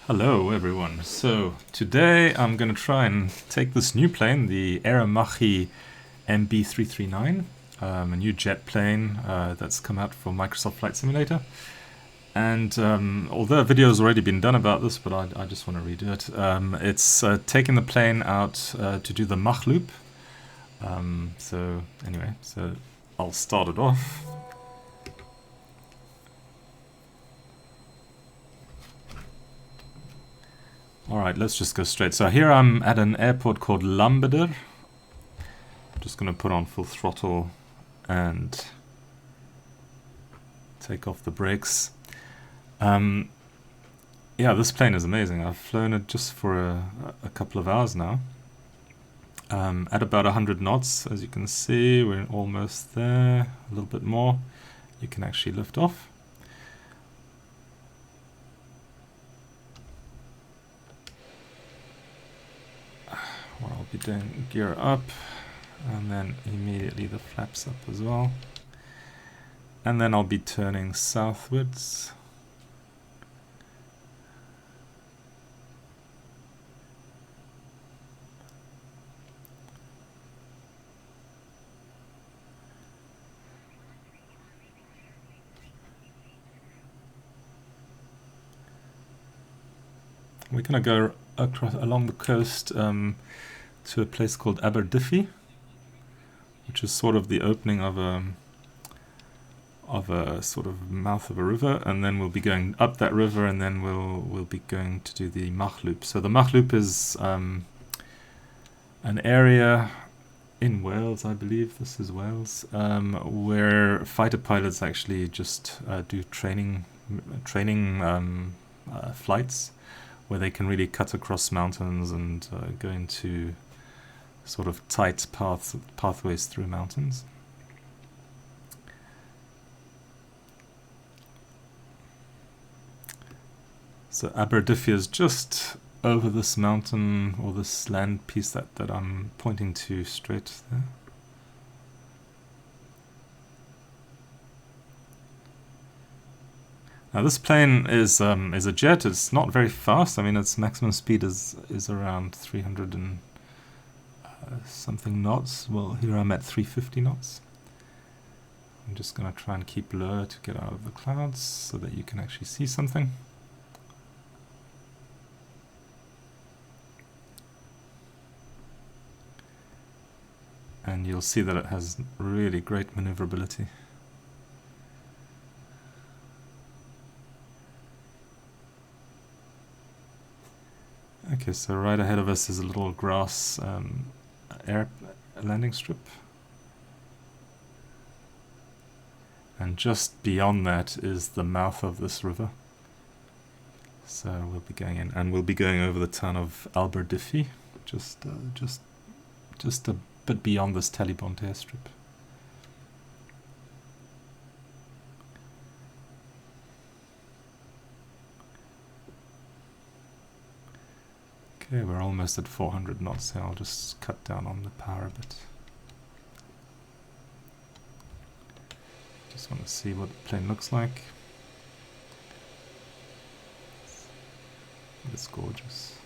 Hello everyone. So today I'm going to try and take this new plane, the Mach MB-339, a new jet plane that's come out for Microsoft Flight Simulator. And although a video has already been done about this, but I just want to redo it. It's taking the plane out to do the Mach Loop. So I'll start it off. Alright, let's just go straight. So here I'm at an airport called Lanbedr. I'm just going to put on full throttle and take off the brakes. Yeah, this plane is amazing. I've flown it just for a couple of hours now. At about 100 knots, as you can see, we're almost there. A little bit more. You can actually lift off. What I'll be doing, gear up, and then immediately the flaps up as well. And then I'll be turning southwards. We're going to go along the coast to a place called Aberdiffe, which is sort of the opening of a sort of mouth of a river, and then we'll be going up that river, and then we'll be going to do the Mach Loop. So the Mach Loop is an area in Wales, I believe this is Wales, where fighter pilots actually just do training flights, where they can really cut across mountains and go into sort of tight pathways through mountains. So Aberdiffe is just over this mountain, or this land piece that I'm pointing to straight there. Now this plane is a jet. It's not very fast. I mean, its maximum speed is around 300 and something knots. Well, here I'm at 350 knots. I'm just going to try and keep low to get out of the clouds so that you can actually see something. And you'll see that it has really great maneuverability. Okay, so right ahead of us is a little grass air landing strip. And just beyond that is the mouth of this river. So we'll be going in, and we'll be going over the town of Aberdiffe, just a bit beyond this Talibont airstrip. Okay, we're almost at 400 knots here. I'll just cut down on the power a bit. Just want to see what the plane looks like. It's gorgeous.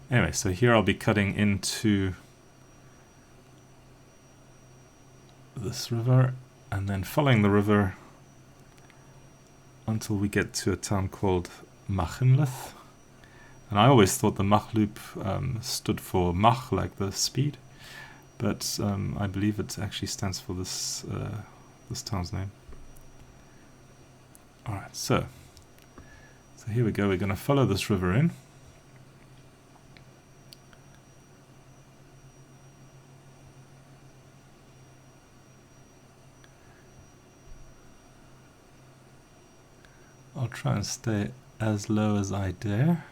Anyway, so here I'll be cutting into this river and then following the river until we get to a town called Mach Loop. And I always thought the Mach Loop stood for Mach, like the speed, but I believe it actually stands for this town's name. Alright, so here we go. We're going to follow this river in. I'll try and stay as low as I dare.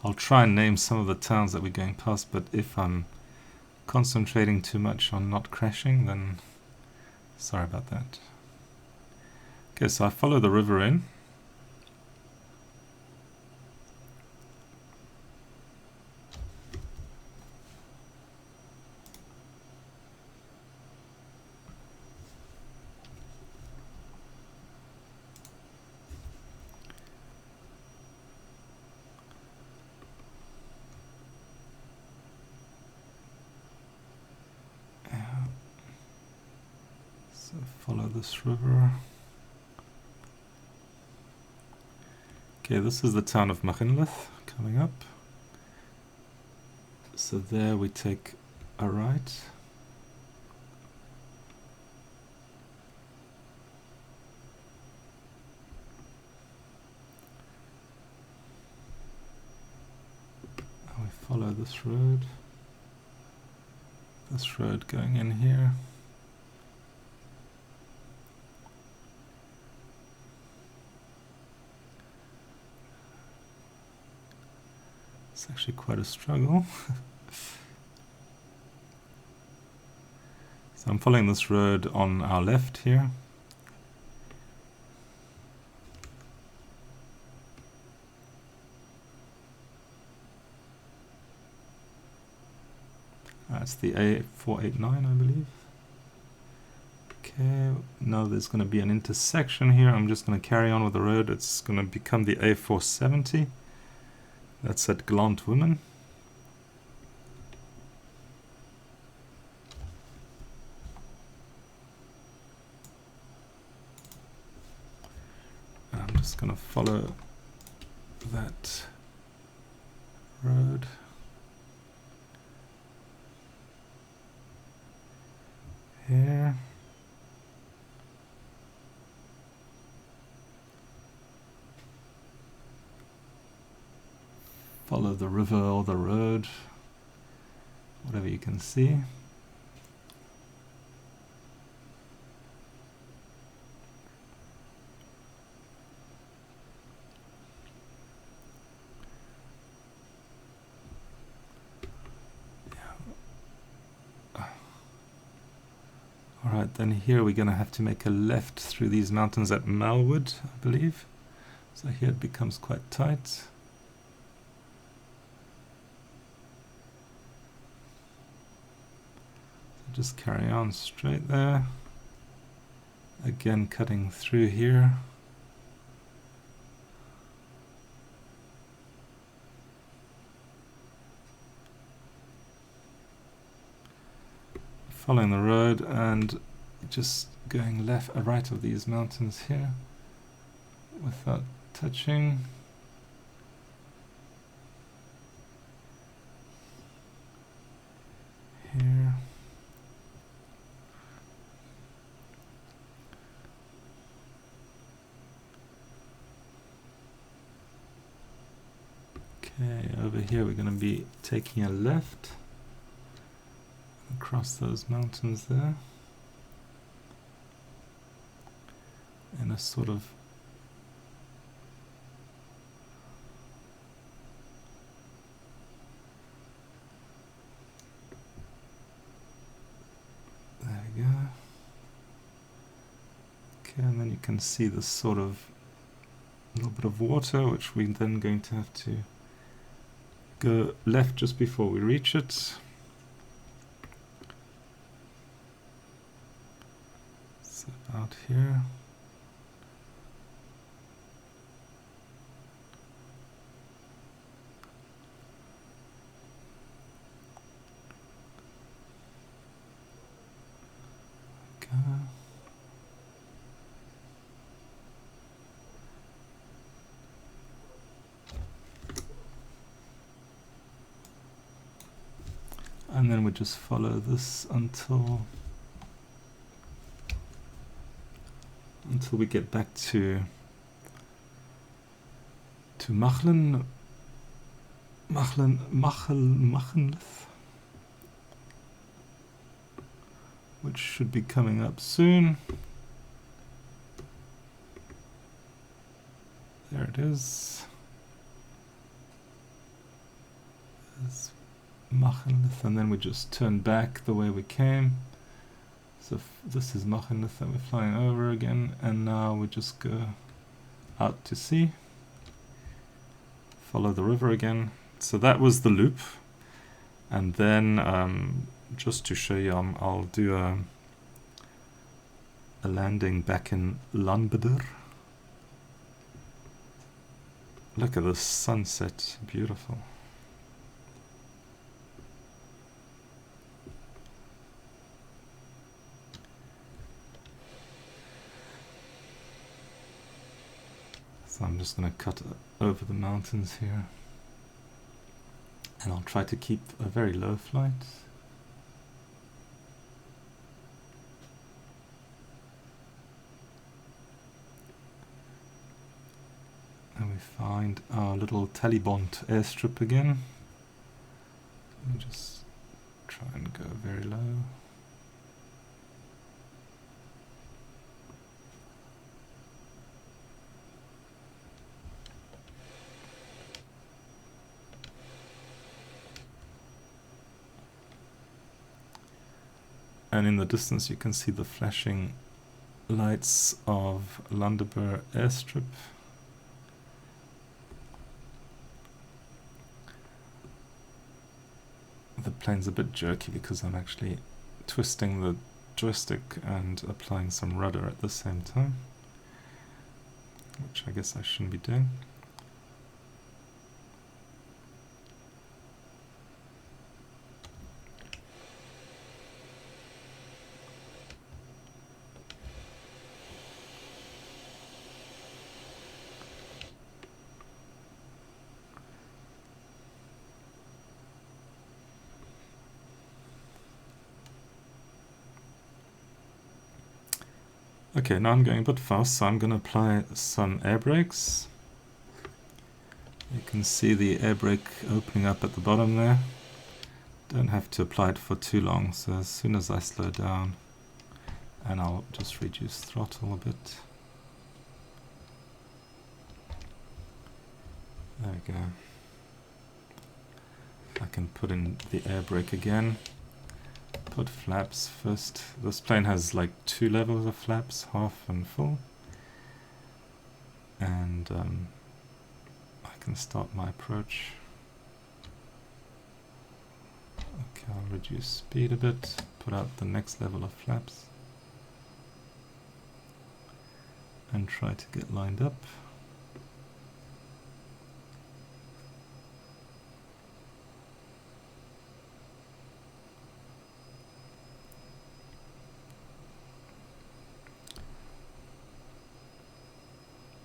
I'll try and name some of the towns that we're going past, but if I'm concentrating too much on not crashing, then sorry about that. Okay, so I follow the river in. So follow this river. Okay, this is the town of Mach Loop coming up. So there we take a right. And we follow this road. This road going in here. It's actually quite a struggle. So I'm following this road on our left here. That's the A489, I believe. Okay, now there's going to be an intersection here. I'm just going to carry on with the road. It's going to become the A470. That's at Glant Women. I'm just going to follow that road. Here. Follow the river or the road, whatever you can see. Alright, then here we're going to have to make a left through these mountains at Malwood, I believe. So here it becomes quite tight. So just carry on straight there. Again cutting through here. Following the road and just going left or right of these mountains here without touching. Here. Okay, over here we're going to be taking a left across those mountains there in a sort of there we go. Okay, and then you can see this sort of little bit of water, which we're then going to have to go left just before we reach it. So about here. Okay. And then we just follow this until we get back to Mach Loop, which should be coming up soon. There it is. There's Mach Loop, and then we just turn back the way we came. So this is Mach Loop that we're flying over again, and now we just go out to sea. Follow the river again. So that was the loop, and then just to show you, I'll do a landing back in Lanbedr. Look at the sunset, beautiful. So I'm just going to cut over the mountains here. And I'll try to keep a very low flight. And we find our little Talibont airstrip again. Let me just try and go very low. And in the distance you can see the flashing lights of Lanbedr airstrip. The plane's a bit jerky because I'm actually twisting the joystick and applying some rudder at the same time, which I guess I shouldn't be doing. Okay, now I'm going a bit fast, so I'm going to apply some air brakes. You can see the air brake opening up at the bottom there. Don't have to apply it for too long, so as soon as I slow down, and I'll just reduce throttle a bit. There we go. I can put in the air brake again. Put flaps first. This plane has like 2 levels of flaps, half and full. And I can start my approach. Okay, I'll reduce speed a bit, put out the next level of flaps, and try to get lined up.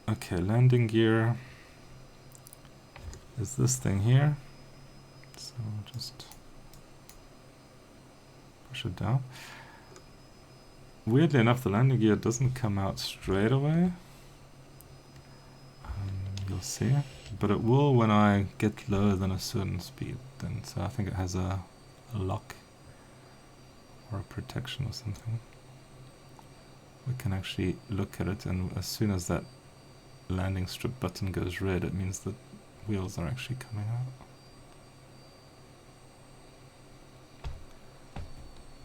Okay, landing gear is this thing here, so I'll just push it down. Weirdly enough, the landing gear doesn't come out straight away. You'll see, but it will when I get lower than a certain speed. Then, so I think it has a lock or a protection or something. We can actually look at it, and as soon as that landing strip button goes red, it means that wheels are actually coming out.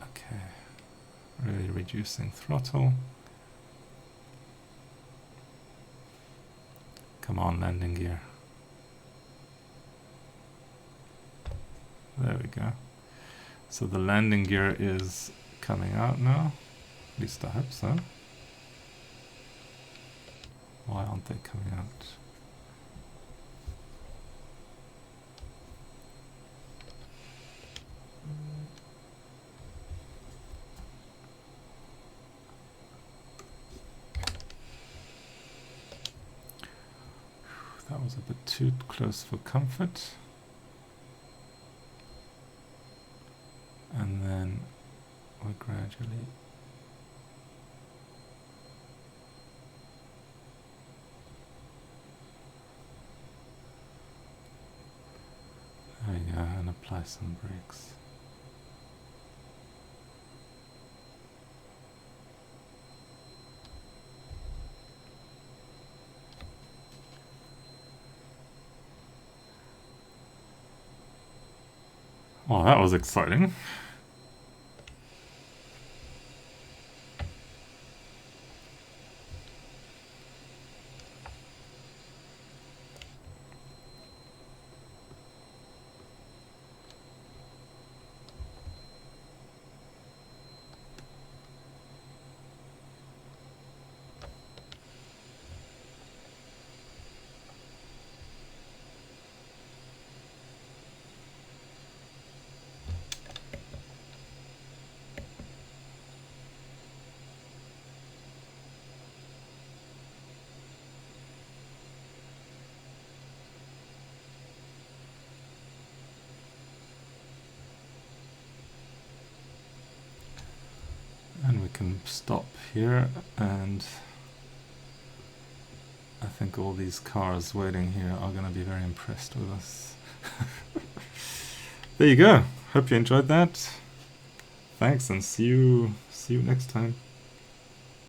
Okay, really reducing throttle. Come on, landing gear. There we go. So the landing gear is coming out now. At least I hope so. Why aren't they coming out? That was a bit too close for comfort. And then we're gradually there you go, and apply some brakes. Oh, that was exciting. can stop here, and I think all these cars waiting here are going to be very impressed with us. There you go. Hope you enjoyed that. Thanks, and see you next time.